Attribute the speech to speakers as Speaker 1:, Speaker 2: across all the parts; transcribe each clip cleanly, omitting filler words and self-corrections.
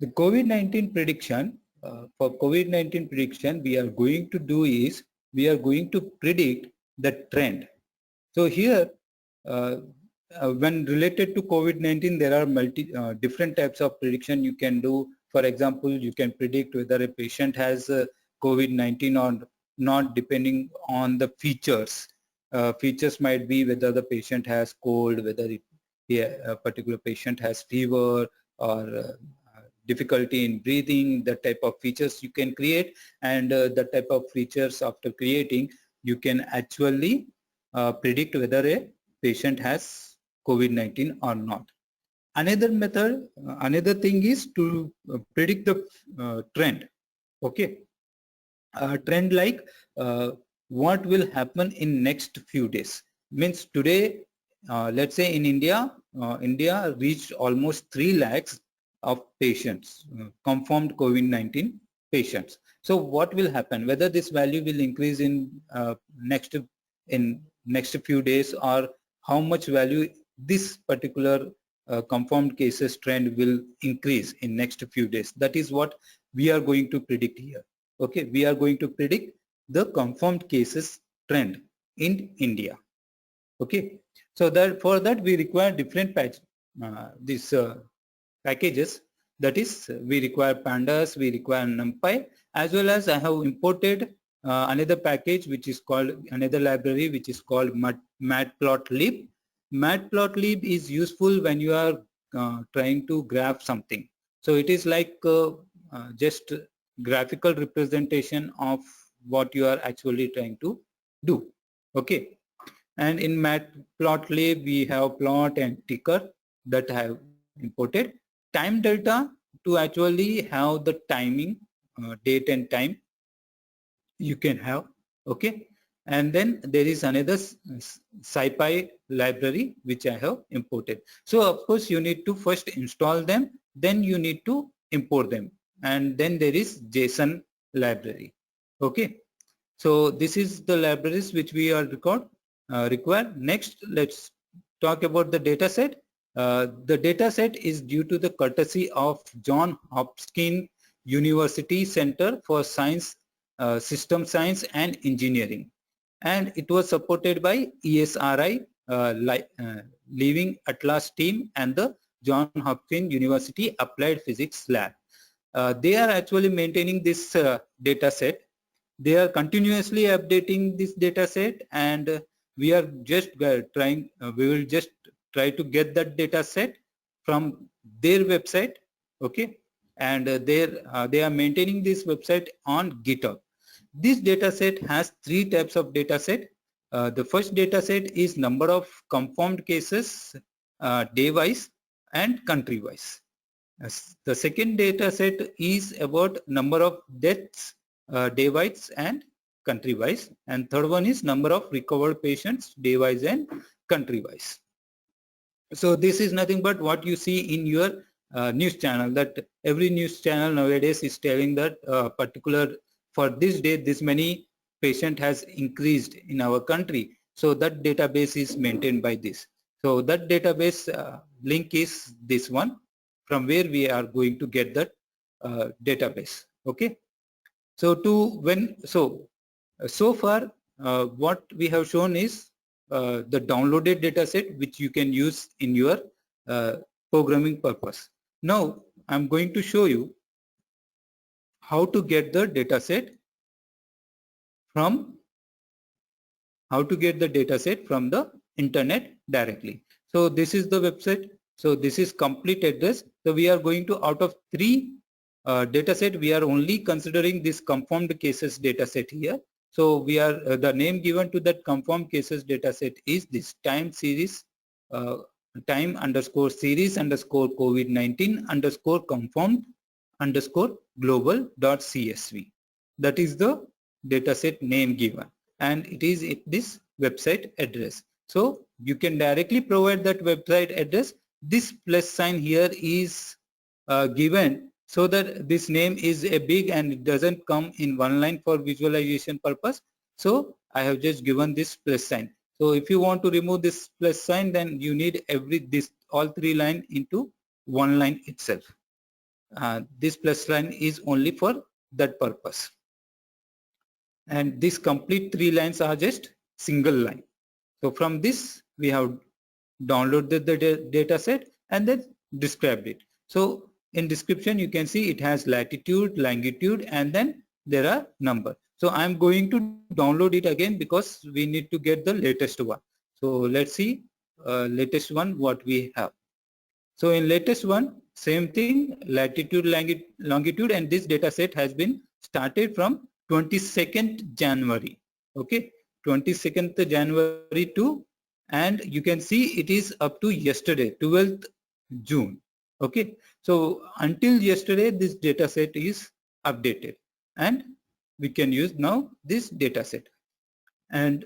Speaker 1: The COVID-19 prediction, for COVID-19 prediction, we are going to do is, we are going to predict the trend. So here, uh, when related to COVID-19, there are different types of prediction you can do. For example, you can predict whether a patient has COVID-19 or not, depending on the features. Features might be whether the patient has cold, whether a particular patient has fever, or difficulty in breathing. The type of features you can create, and the type of features after creating, you can actually predict whether a patient has COVID-19 or not. Another method, another thing is to predict the trend. Okay, trend like what will happen in next few days. Means today, let's say in India, India reached almost 3 lakhs of patients, confirmed COVID-19 patients. So what will happen? Whether this value will increase in next few days, or how much value this particular confirmed cases trend will increase in next few days. That is what we are going to predict here. Okay, we are going to predict the confirmed cases trend in India. Okay, so that for that we require different packages. That is, we require pandas, we require NumPy, as well as I have imported another package which is called, another library which is called matplotlib. Matplotlib is useful when you are trying to graph something. So it is like just graphical representation of what you are actually trying to do. Okay, and in matplotlib we have plot and ticker that I have imported. Time delta to actually have the timing, date and time you can have. Okay, and then there is another SciPy library which I have imported. So of course you need to first install them, then you need to import them, and then there is JSON library. Okay, so this is the libraries which we are require. Next, let's talk about the data set. The data set is due to the courtesy of Johns Hopkins University Center for Science, System Science and Engineering, and it was supported by ESRI, Living Atlas team, and the Johns Hopkins University Applied Physics Lab. They are actually maintaining this data set. They are continuously updating this data set, and we are just we will just try to get that data set from their website. Okay, and they are maintaining this website on GitHub. This data set has 3 types of data set. The first data set is number of confirmed cases, day wise and country wise. The second data set is about number of deaths, day wise and country wise, and third one is number of recovered patients, day wise and country wise. So this is nothing but what you see in your news channel, that every news channel nowadays is telling that particular, for this day this many patient has increased in our country. So that database is maintained by this. So that database link is this one, from where we are going to get that database. Okay, so so far what we have shown is the downloaded data set which you can use in your programming purpose. Now I'm going to show you how to get the data set from the internet directly. So this is the website. So this is complete address. So we are going to, out of 3 data set, we are only considering this confirmed cases data set here. So we are the name given to that confirmed cases data set is this time series, time underscore series underscore COVID-19 underscore confirmed underscore global dot CSV. That is the dataset name given, and it is this website address. So you can directly provide that website address. This plus sign here is given so that this name is a big and it doesn't come in one line for visualization purpose. So I have just given this plus sign. So if you want to remove this plus sign, then you need all 3 line into one line itself. this plus line is only for that purpose. And these complete 3 lines are just single line. So from this we have downloaded the data set and then described it. So in description you can see it has latitude, longitude, and then there are number. So I'm going to download it again because we need to get the latest one. So let's see latest one what we have. So in latest one, same thing, latitude, longitude, and this data set has been started from 22nd January. Okay, 22nd January to, and you can see it is up to yesterday, 12th June. Okay, so until yesterday this data set is updated and we can use now this data set. And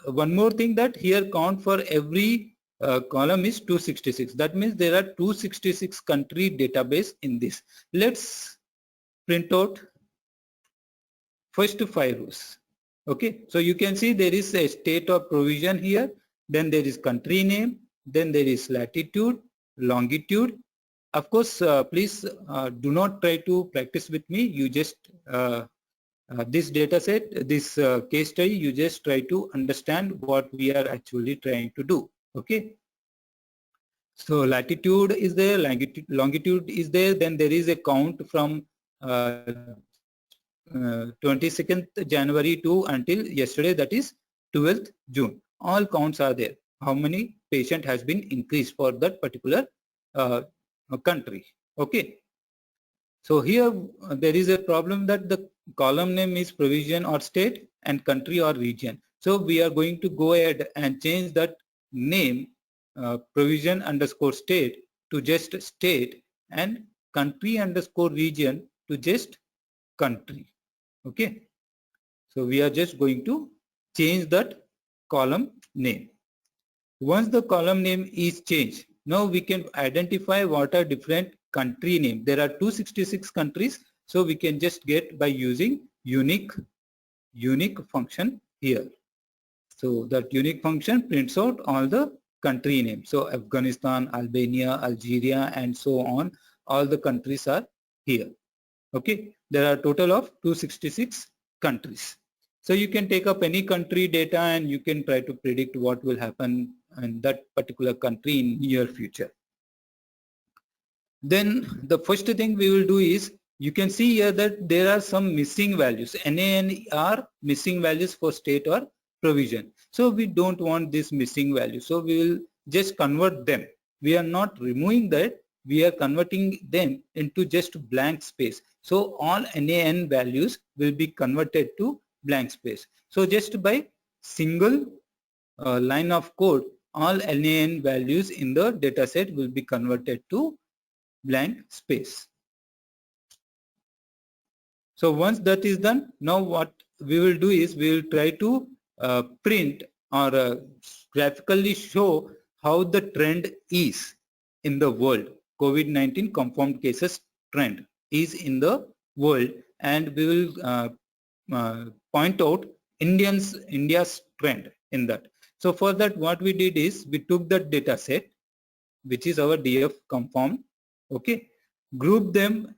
Speaker 1: one more thing, that here count for every column is 266. That means there are 266 country database in this. Let's print out first 5 rows. Okay, so you can see there is a state of provision here, then there is country name, then there is latitude, longitude. Of course, please do not try to practice with me. You just this data set, this case study, you just try to understand what we are actually trying to do. Okay, so latitude is there, longitude is there, then there is a count from 22nd January to until yesterday, that is 12th June. All counts are there. How many patient has been increased for that particular country. Okay. So here there is a problem that the column name is provision or state and country or region. So we are going to go ahead and change that name provision underscore state to just state and country underscore region to just country. Okay. So we are just going to change that column name. Once the column name is changed, now we can identify what are different country name. There are 266 countries, so we can just get by using unique function here. So that unique function prints out all the country names. So Afghanistan, Albania, Algeria, and so on, all the countries are here. Okay, there are a total of 266 countries. So you can take up any country data and you can try to predict what will happen in that particular country in near future. Then the first thing we will do is, you can see here that there are some missing values. NaN are missing values for state or provision. So we don't want this missing value. So we will just convert them. We are not removing that. We are converting them into just blank space. So all NaN values will be converted to blank space. So just by single line of code, all NaN values in the dataset will be converted to blank space. So once that is done, now what we will do is we will try to print or graphically show how the trend is in the world. COVID-19 confirmed cases trend is in the world, and we will point out India's trend in that. So for that, what we did is we took that data set, which is our DF confirmed, okay, grouped them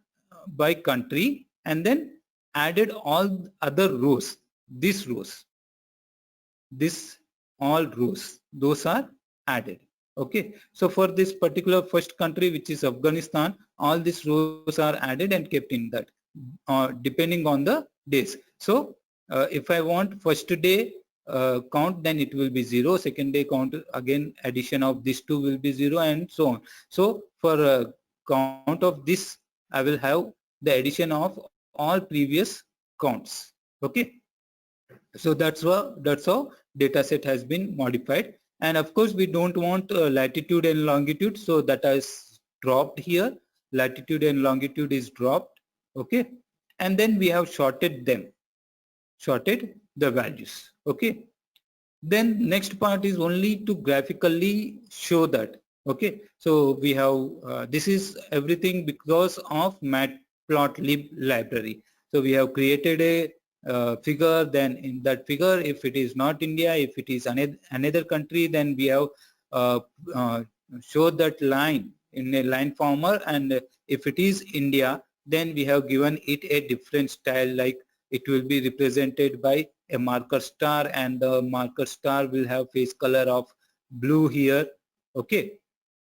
Speaker 1: by country, and then added all other rows, these rows, all rows, those are added. Okay, so for this particular first country, which is Afghanistan, all these rows are added and kept in that depending on the days. So if I want first day count, then it will be 0, second day count, again addition of these two will be 0, and so on. So for count of this, I will have the addition of all previous counts. Okay, so that's how data set has been modified. And of course we don't want latitude and longitude, so that is dropped here. Latitude and longitude is dropped. Okay, and then we have sorted them, sorted the values. Okay, then next part is only to graphically show that. Okay, so we have this is everything because of matplotlib library. So we have created a figure, then in that figure, if it is not India, if it is another country, then we have showed that line in a line former, and If it is India, then we have given it a different style, like it will be represented by a marker star, and the marker star will have face color of blue here, okay,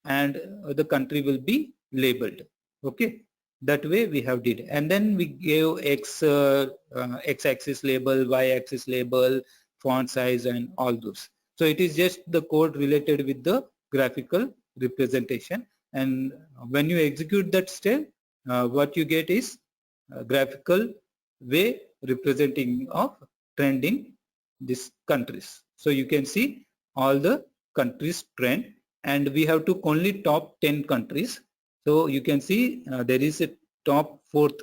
Speaker 1: and the country will be labeled, okay. That way we have did, and then we gave x-axis label, y-axis label, font size, and all those. So it is just the code related with the graphical representation, and when you execute that step, what you get is a graphical way representing of trend in these countries. So you can see all the countries trend, and we have to only top 10 countries. So you can see there is a top 4th,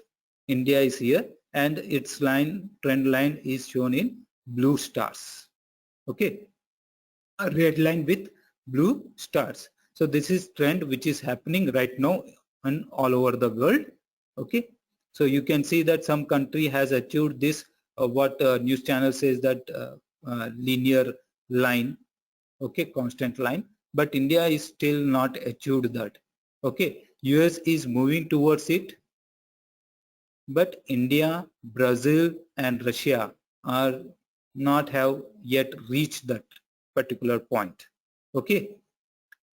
Speaker 1: India is here, and its trend line is shown in blue stars, okay, a red line with blue stars. So this is trend which is happening right now and all over the world, okay. So you can see that some country has achieved this, what news channel says that linear line, okay, constant line, but India is still not achieved that, okay. US is moving towards it, but India, Brazil, and Russia are not have yet reached that particular point, okay.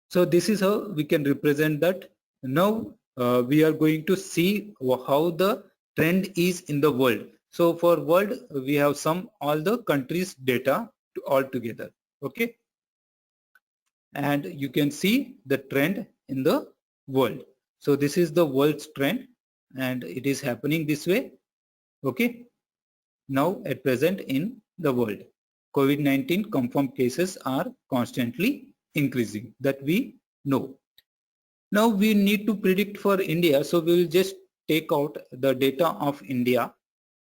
Speaker 1: So this is how we can represent that. Now we are going to see how the trend is in the world. So for world, we have all the countries data all together, okay, and you can see the trend in the world. So this is the world's trend, and it is happening this way, okay. Now at present in the world, COVID-19 confirmed cases are constantly increasing, that we know. Now we need to predict for India, so we will just take out the data of India,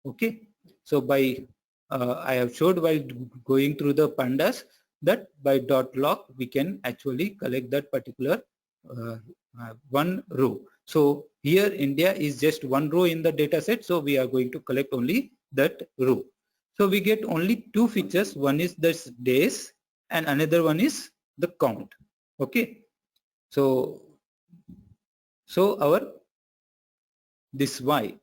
Speaker 1: okay. So by I have showed while going through the pandas that by .log we can actually collect that particular one row. So here India is just one row in the data set, so we are going to collect only that row. So we get only two features, one is this days and another one is the count, okay. So our this Y,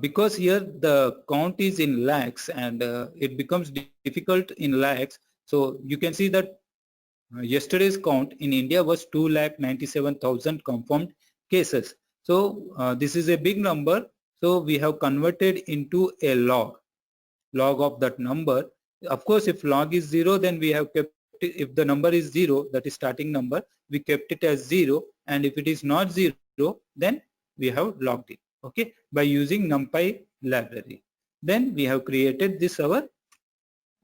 Speaker 1: because here the count is in lakhs, and it becomes difficult in lakhs. So you can see that yesterday's count in India was 2,97,000 confirmed cases. So this is a big number. So we have converted into a log of that number. Of course, if log is 0, then we have kept it, if the number is 0, that is starting number, we kept it as 0, and if it is not 0, then we have logged it, okay, by using NumPy library. Then we have created this our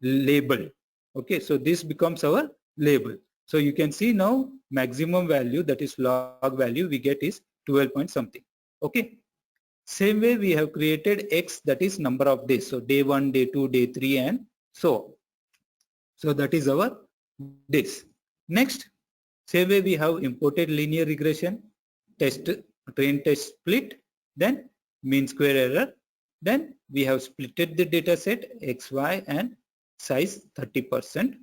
Speaker 1: label, okay. So this becomes our label. So you can see now maximum value, that is log value, we get is 12 point something, okay. Same way we have created X, that is number of days. So day 1, day 2, day 3, and so on. So that is our days. Next, same way we have imported linear regression, train test split, then mean square error. Then we have splitted the data set X, Y, and size 30%.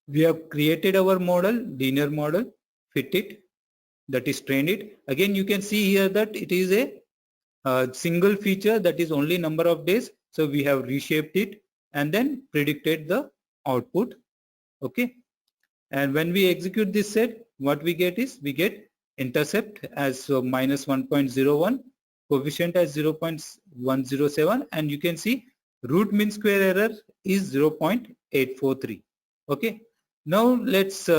Speaker 1: We have created our model, linear model, fit it, that is trained it. Again, you can see here that it is a single feature, that is only number of days. So we have reshaped it and then predicted the output, okay. And when we execute this set, what we get is, we get intercept as minus 1.01, coefficient as 0.107, and you can see root mean square error is 0.843, okay. Now let's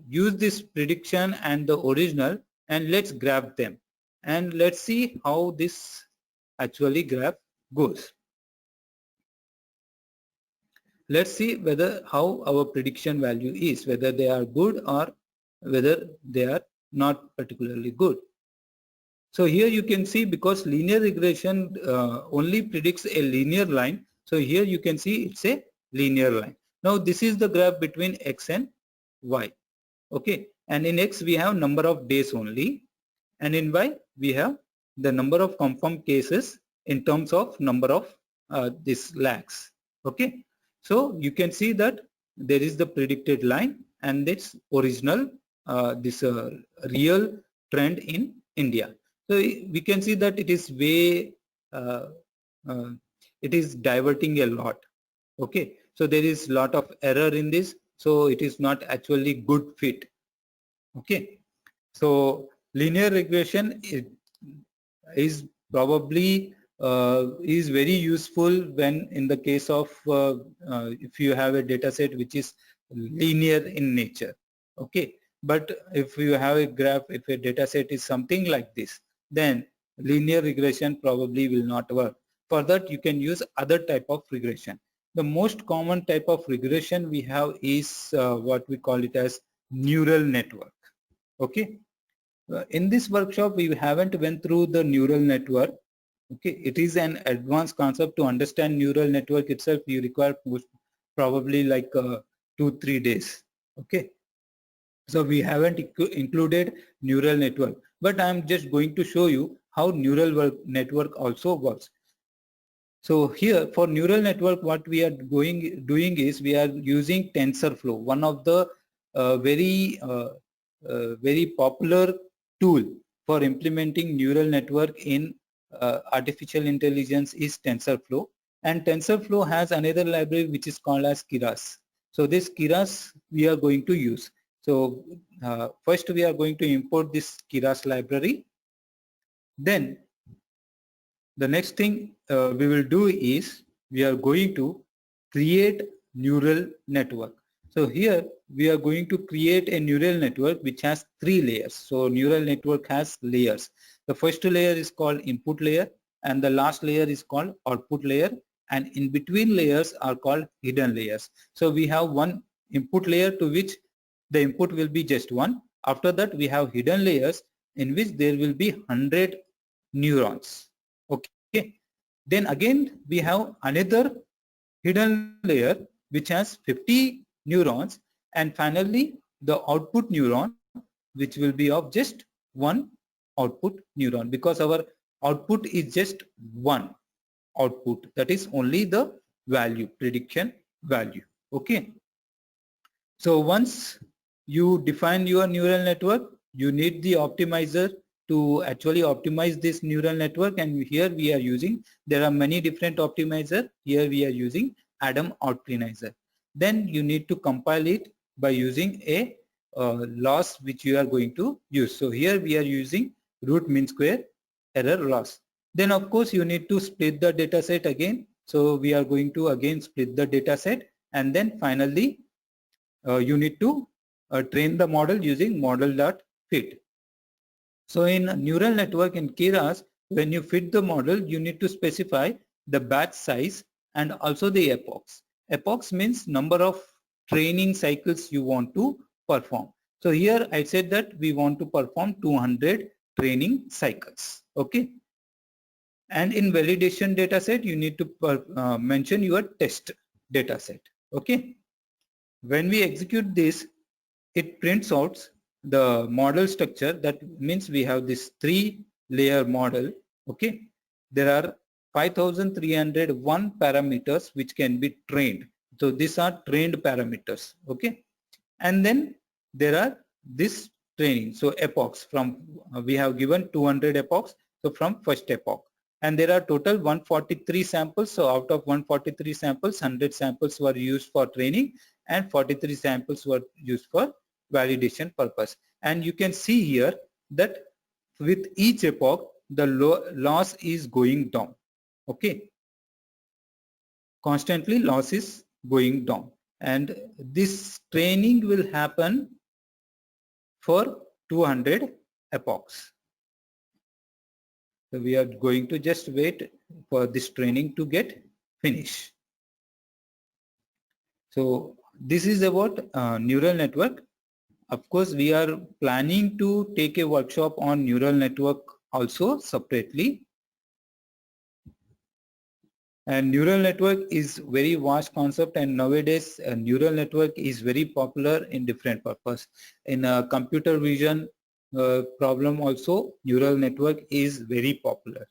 Speaker 1: use this prediction and the original, and let's graph them, and let's see how this actually graph goes. Let's see whether how our prediction value is, whether they are good or whether they are not particularly good. So here you can see, because linear regression only predicts a linear line, so here you can see it's a linear line. Now this is the graph between X and Y, okay, and in X we have number of days only, and in Y we have the number of confirmed cases in terms of number of this lakhs, okay. So you can see that there is the predicted line and this original this real trend in India. So we can see that it is way, uh, it is diverting a lot. Okay, so there is lot of error in this, so it is not actually good fit. Okay, so linear regression is probably is very useful when in the case of if you have a data set which is linear in nature. Okay, but if you have a graph, if a data set is something like this, then linear regression probably will not work. For that you can use other type of regression. The most common type of regression we have is what we call it as neural network. Okay, in this workshop we haven't went through the neural network. Okay, it is an advanced concept. To understand neural network itself you require probably like 2-3 days. Okay, so we haven't included neural network, but I'm just going to show you how neural network also works. So here for neural network what we are doing is we are using TensorFlow, one of the very popular tool for implementing neural network in artificial intelligence is TensorFlow, and TensorFlow has another library which is called as Keras. So this Keras we are going to use. So first we are going to import this Keras library. Then the next thing we will do is we are going to create neural network. So here we are going to create a neural network which has 3 layers. So neural network has layers. The first layer is called input layer and the last layer is called output layer, and in between layers are called hidden layers. So we have one input layer to which the input will be just one. After that we have hidden layers in which there will be 100 neurons. Okay, then again we have another hidden layer which has 50 neurons, and finally the output neuron which will be of just one output neuron, because our output is just one output, that is only the value, prediction value. Okay, so once you define your neural network, you need the optimizer to actually optimize this neural network, and here we are using, there are many different optimizer. Here we are using Adam Optimizer. Then you need to compile it by using a loss which you are going to use. So here we are using root mean square error loss. Then of course you need to split the data set again. So we are going to again split the data set, and then finally you need to train the model using model.fit. So in neural network in Keras, when you fit the model, you need to specify the batch size and also the epochs. Epochs means number of training cycles you want to perform. So here I said that we want to perform 200 training cycles. Okay. And in validation data set, you need to mention your test data set. Okay. When we execute this, it prints out the model structure. That means we have this 3-layer model. Okay, there are 5301 parameters which can be trained. So these are trained parameters. Okay, and then there are this training. So epochs, from we have given 200 epochs. So from first epoch, and there are total 143 samples. So out of 143 samples, 100 samples were used for training and 43 samples were used for validation purpose. And you can see here that with each epoch the loss is going down. Okay, constantly loss is going down, and this training will happen for 200 epochs. So we are going to just wait for this training to get finished. So this is about neural network. Of course, we are planning to take a workshop on neural network also separately. And neural network is very vast concept, and nowadays a neural network is very popular in different purpose. In computer vision problem also, neural network is very popular.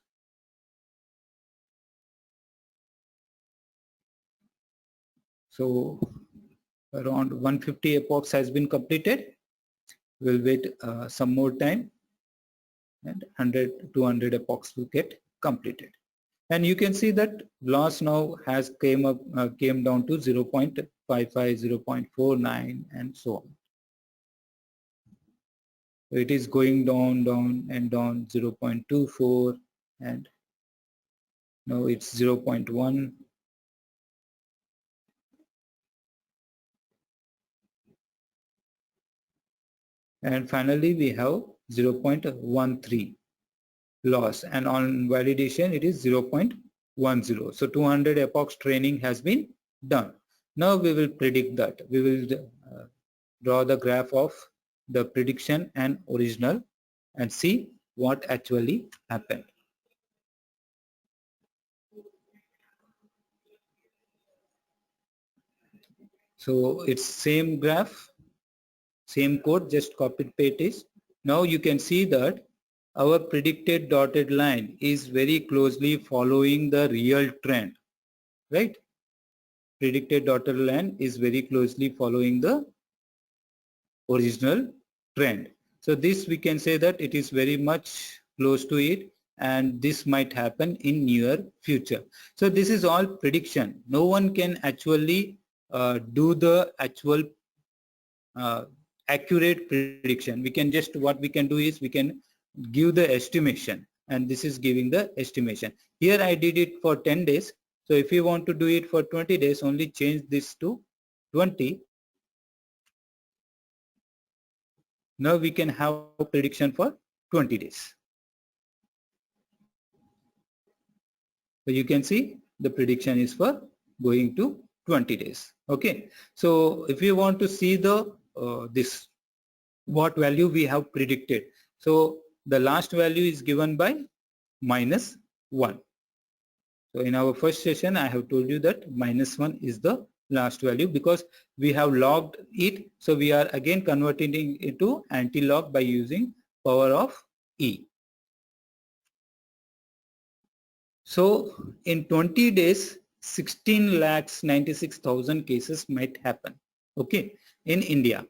Speaker 1: So around 150 epochs has been completed. We'll wait some more time, and 100, 200 epochs will get completed. And you can see that loss now has came down to 0.55, 0.49 and so on. So it is going down, down and down, 0.24 and now it's 0.1. And finally we have 0.13 loss, and on validation it is 0.10. So 200 epochs training has been done. Now we will predict that. We will draw the graph of the prediction and original and see what actually happened. So it's same graph, same code, just copy paste it. Now you can see that our predicted dotted line is very closely following the real trend, right? Predicted dotted line is very closely following the original trend. So this we can say that it is very much close to it, and this might happen in near future. So this is all prediction. No one can actually do the actual accurate prediction. We can just, what we can do is we can give the estimation, and this is giving the estimation. Here I did it for 10 days. So if you want to do it for 20 days, only change this to 20. Now we can have a prediction for 20 days. So you can see the prediction is for going to 20 days. Okay. So if you want to see the this what value we have predicted. So the last value is given by -1. So in our first session I have told you that -1 is the last value because we have logged it. So we are again converting it into anti-log by using power of E. So in 20 days, 16,96,000 cases might happen. Okay, in India.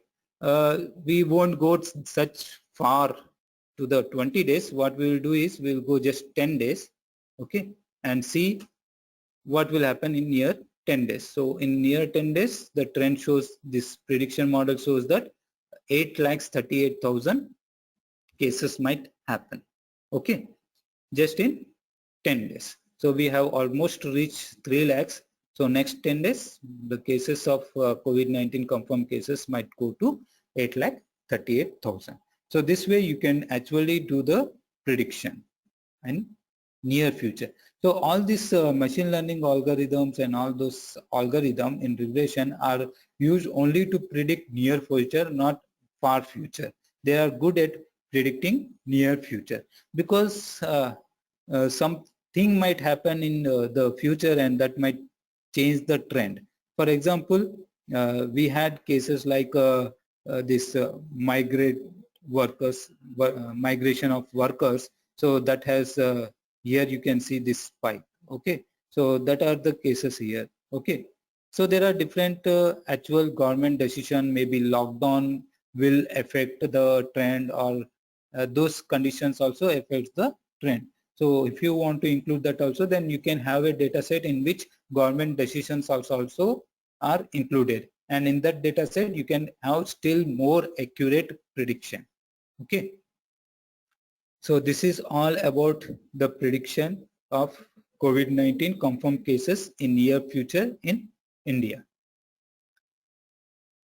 Speaker 1: We won't go such far to the 20 days. What we will do is we will go just 10 days. Okay, and see what will happen in near 10 days. So in near 10 days, the trend shows, this prediction model shows that 8,38,000 cases might happen. Okay, just in 10 days. So we have almost reached 3 lakhs. So next 10 days, the cases of COVID-19 confirmed cases might go to 8,38,000. So this way you can actually do the prediction in near future. So all these machine learning algorithms and all those algorithms in regression are used only to predict near future, not far future. They are good at predicting near future because something might happen in the future and that might change the trend. For example, we had cases like this migration of workers. So that has here you can see this spike. Okay, so that are the cases here. Okay, so there are different actual government decision, maybe lockdown will affect the trend, or those conditions also affects the trend. So if you want to include that also, then you can have a data set in which government decisions also are included, and in that data set you can have still more accurate prediction. Okay, so this is all about the prediction of COVID-19 confirmed cases in near future in India.